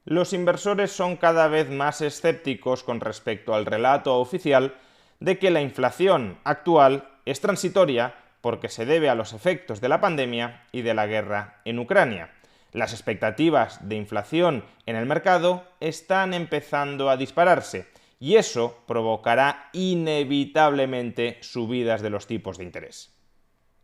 Los inversores son cada vez más escépticos con respecto al relato oficial de que la inflación actual es transitoria porque se debe a los efectos de la pandemia y de la guerra en Ucrania. Las expectativas de inflación en el mercado están empezando a dispararse y eso provocará inevitablemente subidas de los tipos de interés.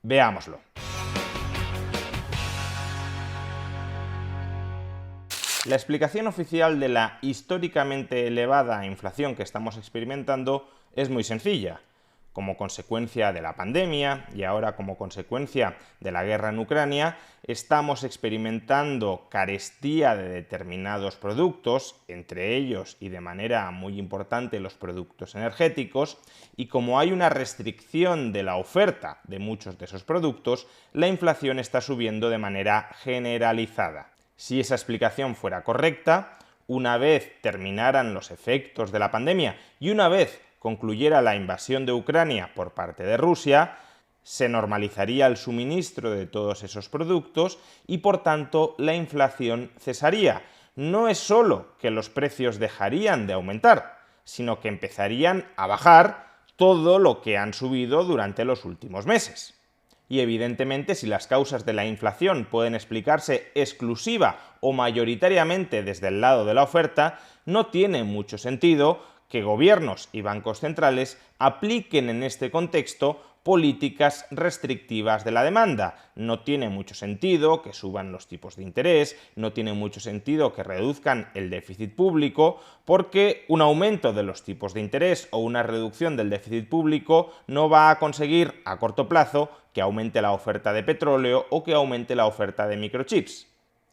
Veámoslo. La explicación oficial de la históricamente elevada inflación que estamos experimentando es muy sencilla. Como consecuencia de la pandemia y ahora como consecuencia de la guerra en Ucrania, estamos experimentando carestía de determinados productos, entre ellos y de manera muy importante los productos energéticos, y como hay una restricción de la oferta de muchos de esos productos, la inflación está subiendo de manera generalizada. Si esa explicación fuera correcta, una vez terminaran los efectos de la pandemia y una vez concluyera la invasión de Ucrania por parte de Rusia, se normalizaría el suministro de todos esos productos y por tanto la inflación cesaría. No es solo que los precios dejarían de aumentar, sino que empezarían a bajar todo lo que han subido durante los últimos meses. Y evidentemente, si las causas de la inflación pueden explicarse exclusiva o mayoritariamente desde el lado de la oferta, no tiene mucho sentido que gobiernos y bancos centrales apliquen en este contexto políticas restrictivas de la demanda. No tiene mucho sentido que suban los tipos de interés, no tiene mucho sentido que reduzcan el déficit público, porque un aumento de los tipos de interés o una reducción del déficit público no va a conseguir a corto plazo que aumente la oferta de petróleo o que aumente la oferta de microchips.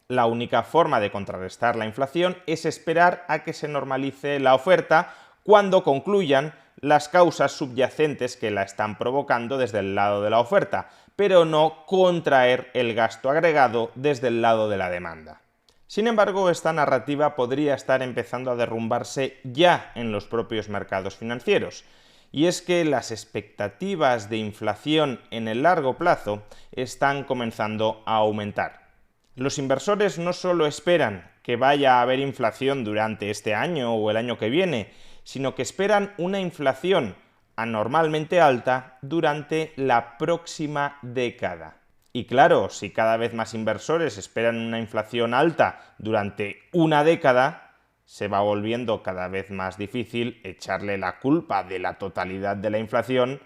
La única forma de contrarrestar la inflación es esperar a que se normalice la oferta cuando concluyan las causas subyacentes que la están provocando desde el lado de la oferta, pero no contraer el gasto agregado desde el lado de la demanda. Sin embargo, esta narrativa podría estar empezando a derrumbarse ya en los propios mercados financieros. Y es que las expectativas de inflación en el largo plazo están comenzando a aumentar. Los inversores no solo esperan que vaya a haber inflación durante este año o el año que viene, sino que esperan una inflación anormalmente alta durante la próxima década. Y claro, si cada vez más inversores esperan una inflación alta durante una década, se va volviendo cada vez más difícil echarle la culpa de la totalidad de la inflación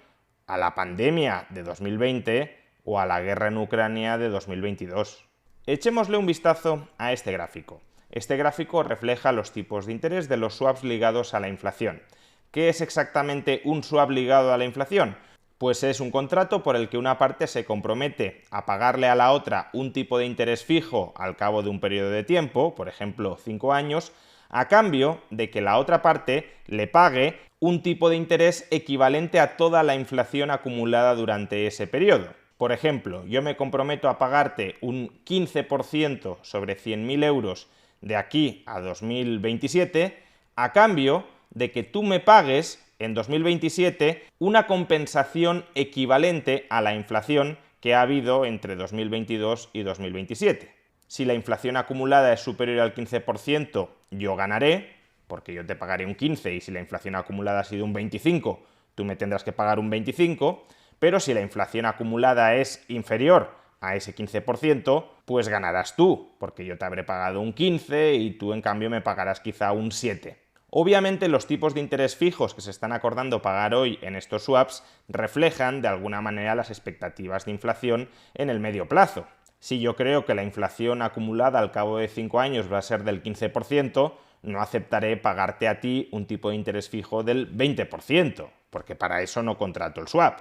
a la pandemia de 2020 o a la guerra en Ucrania de 2022. Echémosle un vistazo a este gráfico. Este gráfico refleja los tipos de interés de los swaps ligados a la inflación. ¿Qué es exactamente un swap ligado a la inflación? Pues es un contrato por el que una parte se compromete a pagarle a la otra un tipo de interés fijo al cabo de un periodo de tiempo, por ejemplo 5 años, a cambio de que la otra parte le pague un tipo de interés equivalente a toda la inflación acumulada durante ese periodo. Por ejemplo, yo me comprometo a pagarte un 15% sobre 100.000 euros de aquí a 2027, a cambio de que tú me pagues en 2027 una compensación equivalente a la inflación que ha habido entre 2022 y 2027. Si la inflación acumulada es superior al 15%, yo ganaré, porque yo te pagaré un 15%, y si la inflación acumulada ha sido un 25%, tú me tendrás que pagar un 25%, pero si la inflación acumulada es inferior a ese 15%, pues ganarás tú, porque yo te habré pagado un 15% y tú en cambio me pagarás quizá un 7%. Obviamente los tipos de interés fijos que se están acordando pagar hoy en estos swaps reflejan de alguna manera las expectativas de inflación en el medio plazo. Si yo creo que la inflación acumulada al cabo de 5 años va a ser del 15%, no aceptaré pagarte a ti un tipo de interés fijo del 20%, porque para eso no contrato el swap.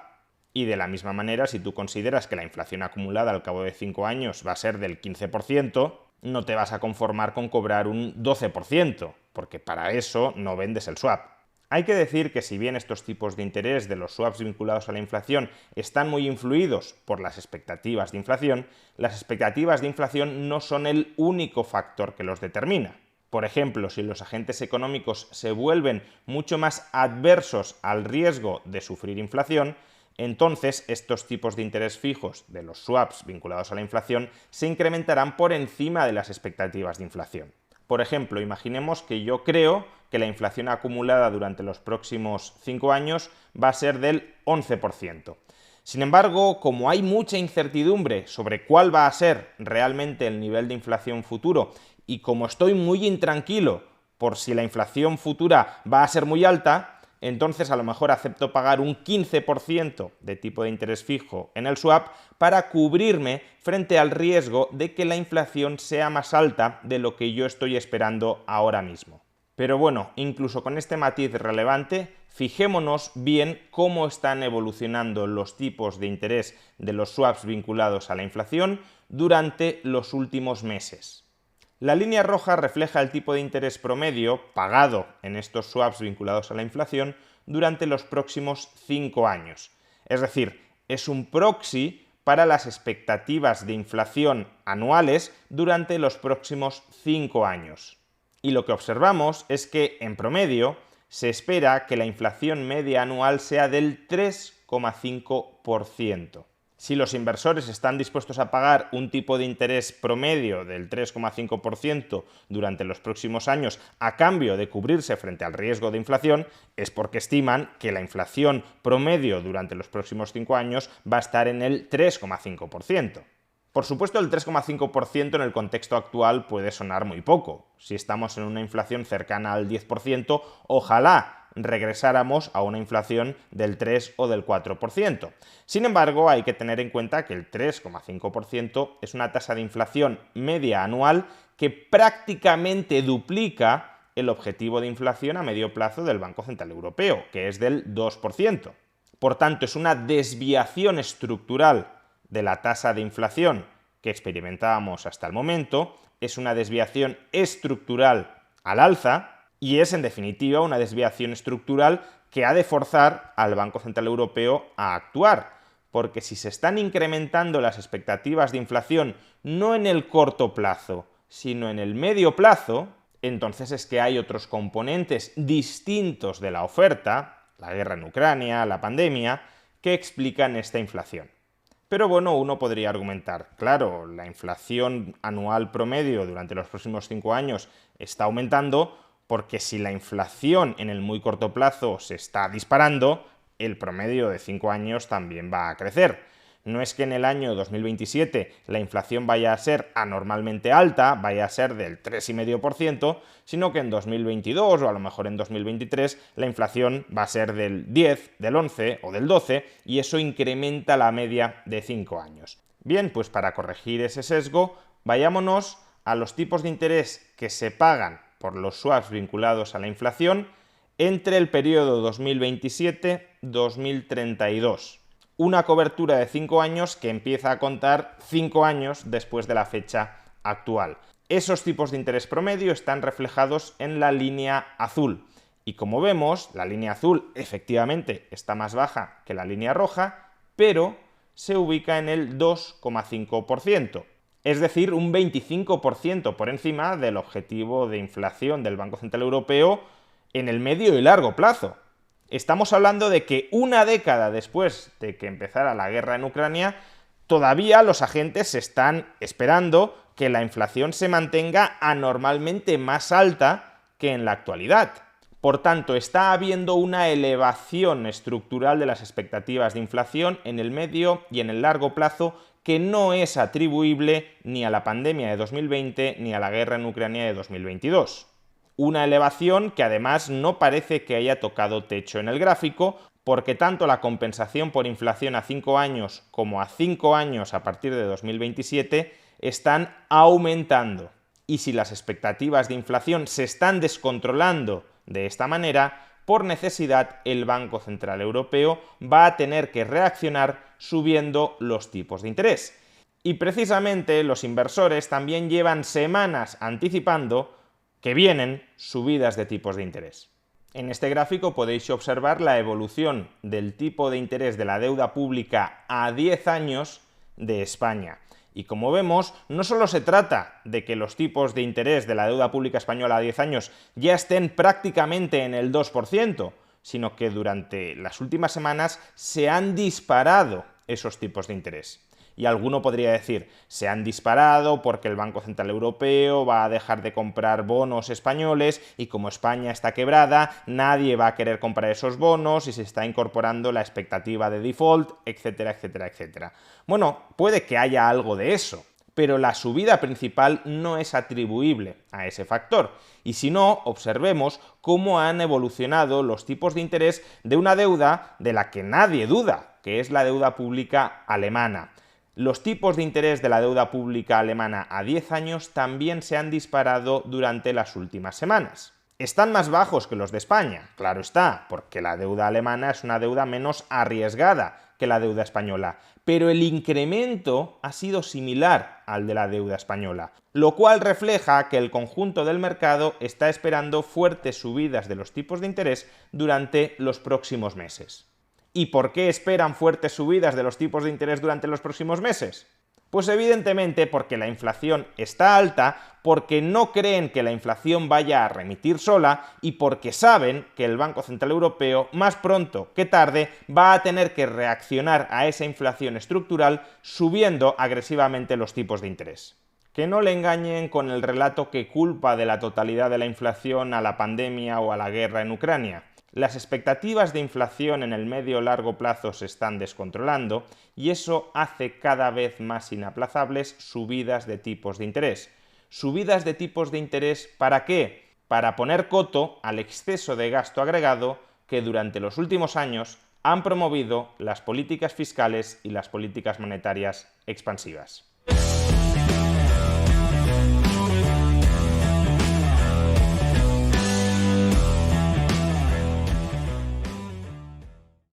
Y de la misma manera, si tú consideras que la inflación acumulada al cabo de 5 años va a ser del 15%, no te vas a conformar con cobrar un 12%, porque para eso no vendes el swap. Hay que decir que si bien estos tipos de interés de los swaps vinculados a la inflación están muy influidos por las expectativas de inflación, las expectativas de inflación no son el único factor que los determina. Por ejemplo, si los agentes económicos se vuelven mucho más adversos al riesgo de sufrir inflación, entonces estos tipos de interés fijos de los swaps vinculados a la inflación se incrementarán por encima de las expectativas de inflación. Por ejemplo, imaginemos que yo creo que la inflación acumulada durante los próximos 5 años va a ser del 11%. Sin embargo, como hay mucha incertidumbre sobre cuál va a ser realmente el nivel de inflación futuro y como estoy muy intranquilo por si la inflación futura va a ser muy alta, entonces a lo mejor acepto pagar un 15% de tipo de interés fijo en el swap para cubrirme frente al riesgo de que la inflación sea más alta de lo que yo estoy esperando ahora mismo. Pero bueno, incluso con este matiz relevante, fijémonos bien cómo están evolucionando los tipos de interés de los swaps vinculados a la inflación durante los últimos meses. La línea roja refleja el tipo de interés promedio pagado en estos swaps vinculados a la inflación durante los próximos 5 años. Es decir, es un proxy para las expectativas de inflación anuales durante los próximos 5 años. Y lo que observamos es que, en promedio, se espera que la inflación media anual sea del 3,5%. Si los inversores están dispuestos a pagar un tipo de interés promedio del 3,5% durante los próximos años a cambio de cubrirse frente al riesgo de inflación, es porque estiman que la inflación promedio durante los próximos 5 años va a estar en el 3,5%. Por supuesto, el 3,5% en el contexto actual puede sonar muy poco. Si estamos en una inflación cercana al 10%, ojalá regresáramos a una inflación del 3 o del 4%. Sin embargo, hay que tener en cuenta que el 3,5% es una tasa de inflación media anual que prácticamente duplica el objetivo de inflación a medio plazo del Banco Central Europeo, que es del 2%. Por tanto, es una desviación estructural de la tasa de inflación que experimentábamos hasta el momento, es una desviación estructural al alza y es, en definitiva, una desviación estructural que ha de forzar al Banco Central Europeo a actuar, porque si se están incrementando las expectativas de inflación no en el corto plazo, sino en el medio plazo, entonces es que hay otros componentes distintos de la oferta, la guerra en Ucrania, la pandemia, que explican esta inflación. Pero bueno, uno podría argumentar, claro, la inflación anual promedio durante los próximos 5 años está aumentando porque si la inflación en el muy corto plazo se está disparando, el promedio de 5 años también va a crecer. No es que en el año 2027 la inflación vaya a ser anormalmente alta, vaya a ser del 3,5%, sino que en 2022 o a lo mejor en 2023 la inflación va a ser del 10, del 11 o del 12 y eso incrementa la media de 5 años. Bien, pues para corregir ese sesgo, vayámonos a los tipos de interés que se pagan por los swaps vinculados a la inflación entre el periodo 2027-2032. Una cobertura de 5 años que empieza a contar 5 años después de la fecha actual. Esos tipos de interés promedio están reflejados en la línea azul. Y como vemos, la línea azul efectivamente está más baja que la línea roja, pero se ubica en el 2,5%. Es decir, un 25% por encima del objetivo de inflación del Banco Central Europeo en el medio y largo plazo. Estamos hablando de que una década después de que empezara la guerra en Ucrania, todavía los agentes están esperando que la inflación se mantenga anormalmente más alta que en la actualidad. Por tanto, está habiendo una elevación estructural de las expectativas de inflación en el medio y en el largo plazo que no es atribuible ni a la pandemia de 2020 ni a la guerra en Ucrania de 2022. Una elevación que además no parece que haya tocado techo en el gráfico, porque tanto la compensación por inflación a 5 años como a 5 años a partir de 2027 están aumentando. Y si las expectativas de inflación se están descontrolando de esta manera, por necesidad el Banco Central Europeo va a tener que reaccionar subiendo los tipos de interés. Y precisamente los inversores también llevan semanas anticipando que vienen subidas de tipos de interés. En este gráfico podéis observar la evolución del tipo de interés de la deuda pública a 10 años de España. Y como vemos, no solo se trata de que los tipos de interés de la deuda pública española a 10 años ya estén prácticamente en el 2%, sino que durante las últimas semanas se han disparado esos tipos de interés. Y alguno podría decir, se han disparado porque el Banco Central Europeo va a dejar de comprar bonos españoles y como España está quebrada, nadie va a querer comprar esos bonos y se está incorporando la expectativa de default, etcétera, etcétera, etcétera. Bueno, puede que haya algo de eso, pero la subida principal no es atribuible a ese factor. Y si no, observemos cómo han evolucionado los tipos de interés de una deuda de la que nadie duda, que es la deuda pública alemana. Los tipos de interés de la deuda pública alemana a 10 años también se han disparado durante las últimas semanas. Están más bajos que los de España, claro está, porque la deuda alemana es una deuda menos arriesgada que la deuda española, pero el incremento ha sido similar al de la deuda española, lo cual refleja que el conjunto del mercado está esperando fuertes subidas de los tipos de interés durante los próximos meses. ¿Y por qué esperan fuertes subidas de los tipos de interés durante los próximos meses? Pues evidentemente porque la inflación está alta, porque no creen que la inflación vaya a remitir sola y porque saben que el Banco Central Europeo, más pronto que tarde, va a tener que reaccionar a esa inflación estructural subiendo agresivamente los tipos de interés. Que no le engañen con el relato que culpa de la totalidad de la inflación a la pandemia o a la guerra en Ucrania. Las expectativas de inflación en el medio-largo plazo se están descontrolando y eso hace cada vez más inaplazables subidas de tipos de interés. ¿Subidas de tipos de interés para qué? Para poner coto al exceso de gasto agregado que durante los últimos años han promovido las políticas fiscales y las políticas monetarias expansivas.